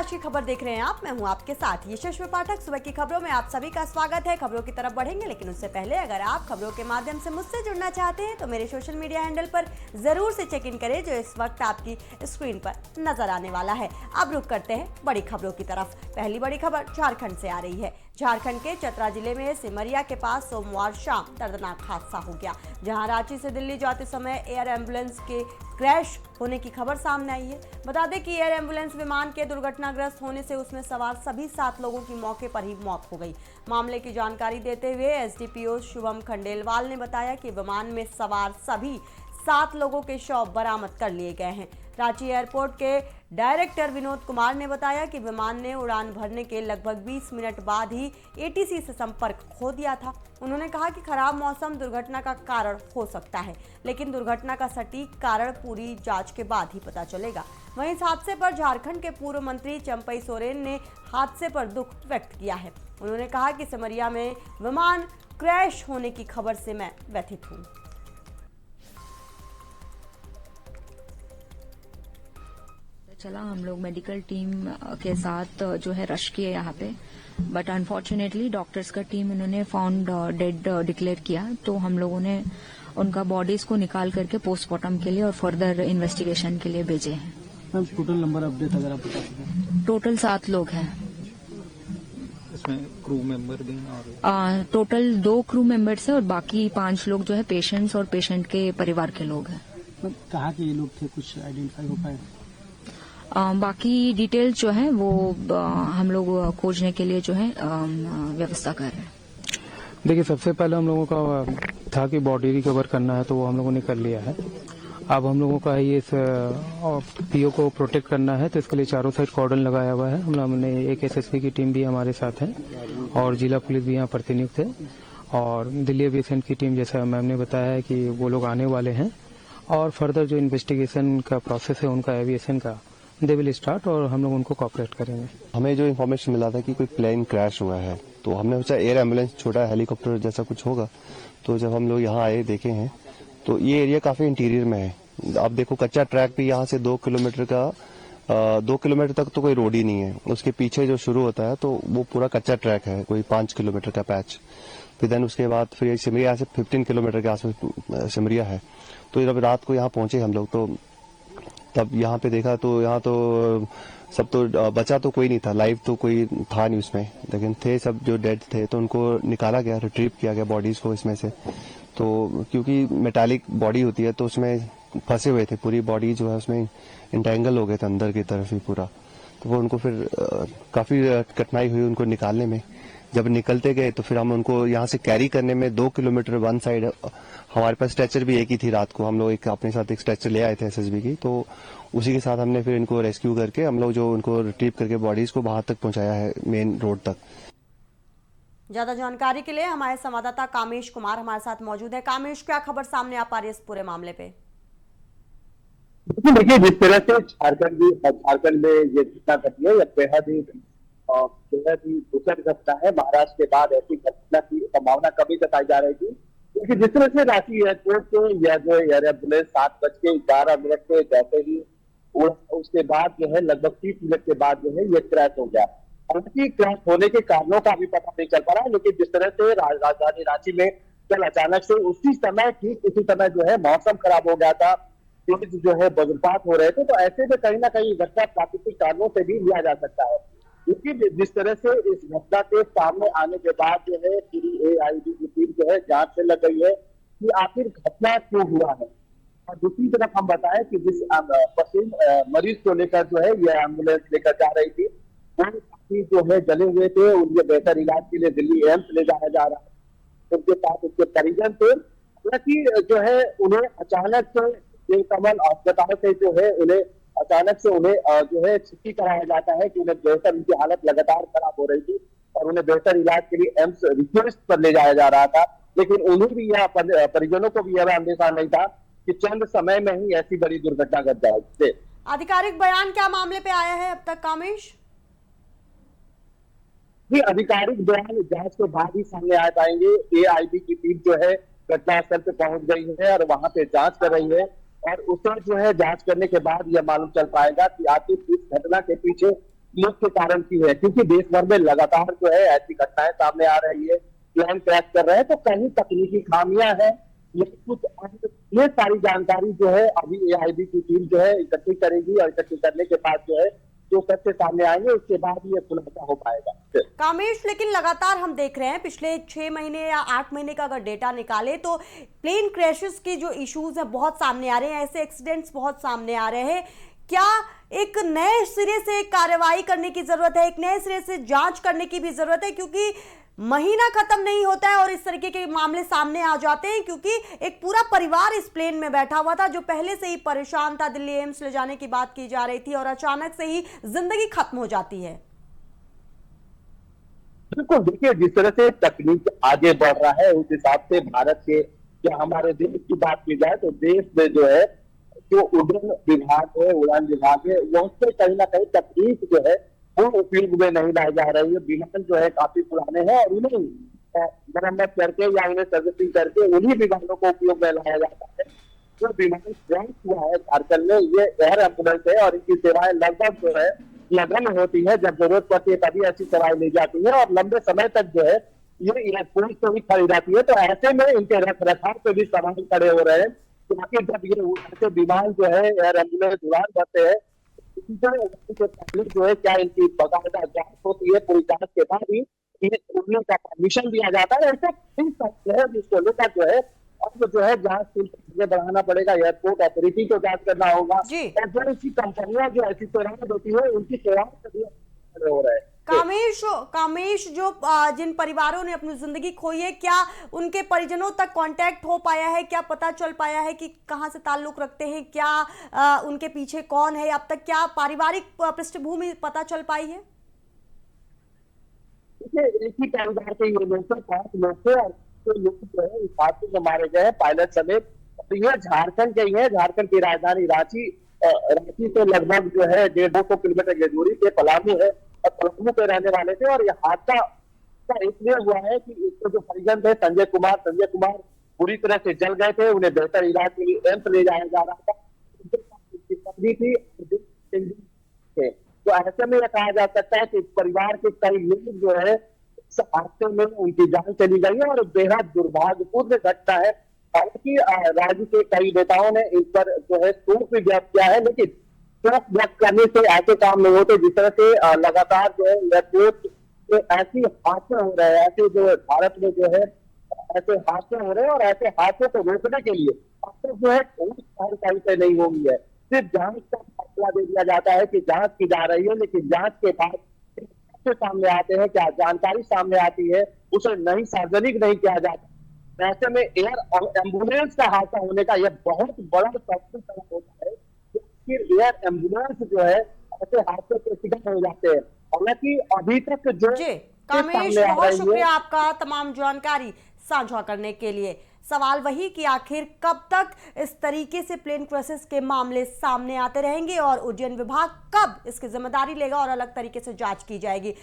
आज की खबर देख रहे हैं आप। मैं हूं आपके साथ यशस्वी पाठक। सुबह की खबरों में आप सभी का स्वागत है। खबरों की तरफ बढ़ेंगे, लेकिन उससे पहले अगर आप खबरों के माध्यम से मुझसे जुड़ना चाहते हैं तो मेरे सोशल मीडिया हैंडल पर जरूर से चेक इन करें, जो इस वक्त आपकी स्क्रीन पर नजर आने वाला है। अब रुक करते हैं बड़ी खबरों की तरफ। पहली बड़ी खबर झारखंड से आ रही है। झारखंड के चतरा जिले में सिमरिया के पास सोमवार शाम दर्दनाक हादसा हो गया, जहां रांची से दिल्ली जाते समय एयर एम्बुलेंस के क्रैश होने की खबर सामने आई है। बता दें कि एयर एम्बुलेंस विमान के दुर्घटनाग्रस्त होने से उसमें सवार सभी 7 लोगों की मौके पर ही मौत हो गई। मामले की जानकारी देते हुए एसडीपीओ शुभम खंडेलवाल ने बताया कि विमान में सवार सभी 7 लोगों के शव बरामद कर लिए गए हैं। रांची एयरपोर्ट के डायरेक्टर विनोद कुमार ने बताया कि विमान ने उड़ान भरने के लगभग 20 मिनट बाद ही एटीसी से संपर्क खो दिया था। उन्होंने कहा कि खराब मौसम दुर्घटना का कारण हो सकता है, लेकिन दुर्घटना का सटीक कारण पूरी जांच के बाद ही पता चलेगा। वहीं इस हादसे पर झारखंड के पूर्व मंत्री चंपई सोरेन ने हादसे पर दुख व्यक्त किया है। उन्होंने कहा कि सिमरिया में विमान क्रैश होने की खबर से मैं व्यथित हूँ। चला हम लोग मेडिकल टीम के साथ जो है रश किए यहाँ पे, बट अनफॉर्चुनेटली डॉक्टर्स का टीम इन्होंने फाउंड डेड डिक्लेयर किया, तो हम लोगों ने उनका बॉडीज को निकाल करके पोस्टमार्टम के लिए और फर्दर इन्वेस्टिगेशन के लिए भेजे हैं। मैम टोटल नंबर अपडेट अगर आप बता सकें। टोटल 7 लोग हैं। इसमें क्रू मेंबर भी और टोटल 2 क्रू मेंबर्स हैं और बाकी 5 लोग जो है पेशेंट्स और पेशेंट के परिवार के लोग हैं। कहाँ के ये लोग थे, कुछ आइडेंटिफाई हो पाए? बाकी डिटेल्स जो है वो हम लोग खोजने के लिए जो है व्यवस्था कर रहे हैं। देखिए, सबसे पहले हम लोगों का था कि बॉडी रिकवर करना है, तो वो हम लोगों ने कर लिया है। अब हम लोगों का ये इस पीओ को प्रोटेक्ट करना है, तो इसके लिए चारों साइड कॉर्डन लगाया हुआ है। हमने एक एसएसपी की टीम भी हमारे साथ है और जिला पुलिस भी यहाँ प्रतिनियुक्त है, और दिल्ली एविएशन की टीम, जैसा मैम ने बताया है कि वो लोग आने वाले हैं, और फर्दर जो इन्वेस्टिगेशन का प्रोसेस है उनका एविएशन का, दे विल स्टार्ट, और हम लोग उनको कॉपरेट करेंगे। हमें जो इन्फॉर्मेशन मिला था कि कोई प्लेन क्रैश हुआ है, तो हमने सोचा एयर एम्बुलेंस, छोटा हेलीकॉप्टर जैसा कुछ होगा। तो जब हम लोग यहाँ आए देखे हैं तो ये एरिया काफी इंटीरियर में है। आप देखो, कच्चा ट्रैक भी यहाँ से 2 किलोमीटर तक तो कोई रोड ही नहीं है। उसके पीछे जो शुरू होता है तो वो पूरा कच्चा ट्रैक है, कोई 5 किलोमीटर का पैच। फिर देन उसके बाद फिर सिमरिया से 15 किलोमीटर के आसपास सिमरिया है। तो जब रात को यहाँ पहुंचे हम लोग, तो तब यहाँ पे देखा तो यहाँ तो सब तो बचा तो कोई नहीं था, लाइव तो कोई था नहीं उसमें, लेकिन थे सब जो डेड थे, तो उनको निकाला गया, रिट्रीव किया गया बॉडीज को इसमें से। तो क्योंकि मेटालिक बॉडी होती है तो उसमें फंसे हुए थे, पूरी बॉडी जो है उसमें इंटेंगल हो गए थे अंदर की तरफ ही पूरा। तो वो उनको फिर काफी कठिनाई हुई उनको निकालने में। जब निकलते गए तो फिर हम उनको यहाँ से कैरी करने में 2 किलोमीटर वन साइड, हमारे पास स्ट्रेचर भी एक ही थी। रात को हम लोग अपने साथ एक स्ट्रेचर ले आए थे एसएसबी की, तो उसी के साथ हमने फिर इनको रेस्क्यू करके हम लोग जो उनको रिट्रीव करके बॉडीज को वहां तक पहुंचाया है, मेन रोड तक। ज्यादा जानकारी के लिए हमारे संवाददाता कामेश कुमार हमारे साथ मौजूद है। कामेश, क्या खबर सामने आ पा रही है इस पूरे मामले पे? देखिए, जिस तरह से झारखंड में ये घटना घटी है, यह बेहद ही दुखद घटना है। महाराष्ट्र के बाद ऐसी घटना की संभावना कभी जताई जा रही थी, क्योंकि जिस तरह से रांची एयरपोर्ट से यह जो एयर एम्बुलेंस 7:11 पे जैसे ही उसके बाद जो है लगभग 30 मिनट के बाद जो है ये क्रैश हो गया। हालांकि क्रैश होने के कारणों का अभी पता नहीं चल पा रहा है, लेकिन जिस तरह से राजधानी रांची में कल अचानक से उसी समय जो है मौसम खराब हो गया था, तेज जो है वज्रपात हो रहे थे, तो ऐसे में कहीं ना कहीं घटना प्राकृतिक कारणों से भी लिया जा सकता है। क्योंकि जिस तरह से इस घटना के सामने आने के बाद जो है पूरी एआईबी की टीम जो है जांच में लग गई है कि आखिर घटना क्यों हुआ है। और दूसरी तरफ हम बताएं कि जिस मरीज को लेकर जो है यह एम्बुलेंस लेकर जा रही थी, वो काफी जो है जले हुए थे, उनके बेहतर इलाज के लिए दिल्ली एम्स ले जाया जा रहा है। उनके साथ उसके परिजन थे, हालांकि जो है उन्हें अचानक से कमल अस्पताल से जो है उन्हें जो है छुट्टी कराया जाता है कि उन्हें बेहतर, उनकी हालत लगातार खराब हो रही थी और उन्हें बेहतर इलाज के लिए एम्स रिक्वेस्ट पर ले जाया जा रहा था। लेकिन उन्हें भी यह परिजनों को भी यह अंदेशा नहीं था कि चंद समय में ही ऐसी बड़ी दुर्घटना घट जाए। आधिकारिक बयान क्या मामले पे आया है अब तक, कामेश? जी, आधिकारिक बयान जांच के बाद ही सामने आ पाएंगे। एआईबी की टीम जो है घटनास्थल पे पहुंच गई है और वहां पे जांच कर रही है, और उसे जो है जांच करने के बाद यह मालूम चल पाएगा कि आखिर इस घटना के पीछे मुख्य कारण की है, क्योंकि देश भर में लगातार जो है ऐसी घटनाएं सामने आ रही है, प्लेन क्रैश कर रहे हैं, तो कहीं तकनीकी खामियां हैं या कुछ ये सारी जानकारी जो है अभी एआईबी की टीम जो है इकट्ठी करेगी और इकट्ठी करने के बाद जो है जो सत्य सामने आएंगे उसके बाद ये खुलासा हो पाएगा। कामेश, लेकिन लगातार हम देख रहे हैं पिछले 6 महीने या 8 महीने का अगर डेटा निकाले तो प्लेन क्रैशेस के जो इश्यूज हैं बहुत सामने आ रहे हैं, ऐसे एक्सीडेंट्स बहुत सामने आ रहे हैं। क्या एक नए सिरे से कार्रवाई करने की जरूरत है, एक नए सिरे से जांच करने की भी जरूरत है, क्योंकि महीना खत्म नहीं होता है और इस तरीके के मामले सामने आ जाते हैं, क्योंकि एक पूरा परिवार इस प्लेन में बैठा हुआ था जो पहले से ही परेशान था, दिल्ली एम्स ले जाने की बात की जा रही थी और अचानक से ही जिंदगी खत्म हो जाती है। बिल्कुल, देखिए जिस तरह से तकनीक आगे बढ़ रहा है उस हिसाब से भारत के या हमारे देश की बात की जाए तो देश में जो है जो उड़ान विभाग है, उड़ान विभाग है, वो उससे कहीं ना कहीं तकनीक जो है वो उपयोग में नहीं लाई जा रही है। विमान जो है काफी पुराने हैं और उन्हें मरम्मत करके या उन्हें सर्विसिंग करके उन्हीं विमानों को उपयोग में लाया जाता है। जो विमान क्रैश हुआ है झारखंड में, ये एयर एम्बुलेंस है और इनकी सेवाएं लगभग जो है लगन होती है, जब जरूरत पड़ती है तभी ऐसी सेवाएं ली जाती है और लंबे समय तक जो है ये एयरपोर्ट से भी खड़ी रहती है। तो ऐसे में इनके रख रखाव पे भी सवाल खड़े हो रहे हैं, क्योंकि जब ये ऐसे विमान जो है एयर एम्बुलेंस उड़ान भरते हैं जो है क्या इनकी बाकायदा जांच होती है, पूरी जांच के बाद ही इन्हें उड़ने का परमिशन दिया जाता है। ऐसा है जिसको लेकर जो है अब जो है जांच के बढ़ाना पड़ेगा, एयरपोर्ट अथॉरिटी को जांच करना होगा और जो ऐसी कंपनियां जो ऐसी सेवाएं देती है उनकी सेवाओं से भी हो रहा है। कामेश, जो जिन परिवारों ने अपनी जिंदगी खोई है, क्या उनके परिजनों तक कांटेक्ट हो पाया है? क्या पता चल पाया है कि कहां से ताल्लुक रखते हैं, क्या उनके पीछे कौन है? अब तक क्या पारिवारिक पृष्ठभूमि पता चल पाई है? एक ही परिवार के ये लोग 5 लोग थे और लोग जो है इस हादसे में मारे गए हैं, पायलट समेत। तो ये झारखंड के ही है, झारखंड की राजधानी रांची से लगभग जो है 150 किलोमीटर की दूरी पे पलामू है और पलामू पे रहने वाले थे। और यह हादसा इसलिए हुआ है कि इसके जो परिजन थे संजय कुमार बुरी तरह से जल गए थे, उन्हें बेहतर इलाज के लिए एम्स ले जाया जा रहा था। पत्नी थी तो ऐसे में यह कहा जा सकता है कि परिवार के कई लोग जो है इस हादसे में उनकी जान चली गई है और बेहद दुर्भाग्यपूर्ण घटना है। हालांकि राज्य के कई नेताओं ने इस पर जो है शोक भी व्यक्त किया है, लेकिन शोक व्यक्त करने से ऐसे काम नहीं होते। जिस तरह से लगातार जो है एयरपोर्ट में ऐसी हादसे हो रहे हैं, ऐसे जो भारत में जो है ऐसे हादसे हो रहे हैं और ऐसे हादसों को रोकने के लिए अब तक जो है कोई कार्रवाई से नहीं हो गई है। सिर्फ जांच का फैसला दे दिया जाता है कि जांच की जा रही है, लेकिन जांच के बाद सामने आते हैं, क्या जानकारी सामने आती है उसे नहीं सार्वजनिक नहीं किया जाता। ऐसे में एयर एम्बुलेंस का हादसा होने का यह बहुत बड़ा सबसे होता है। फिर एयर एम्बुलेंस जो है ऐसे हादसे के शिकार हो जाते हैं। हालांकि अभी तक जो कामेश, बहुत शुक्रिया आपका तमाम जानकारी साझा करने के लिए। सवाल वही कि आखिर कब तक इस तरीके से प्लेन क्रैशेस के मामले सामने आते रहेंगे और उड्डयन विभाग कब इसकी जिम्मेदारी लेगा और अलग तरीके से जांच की जाएगी।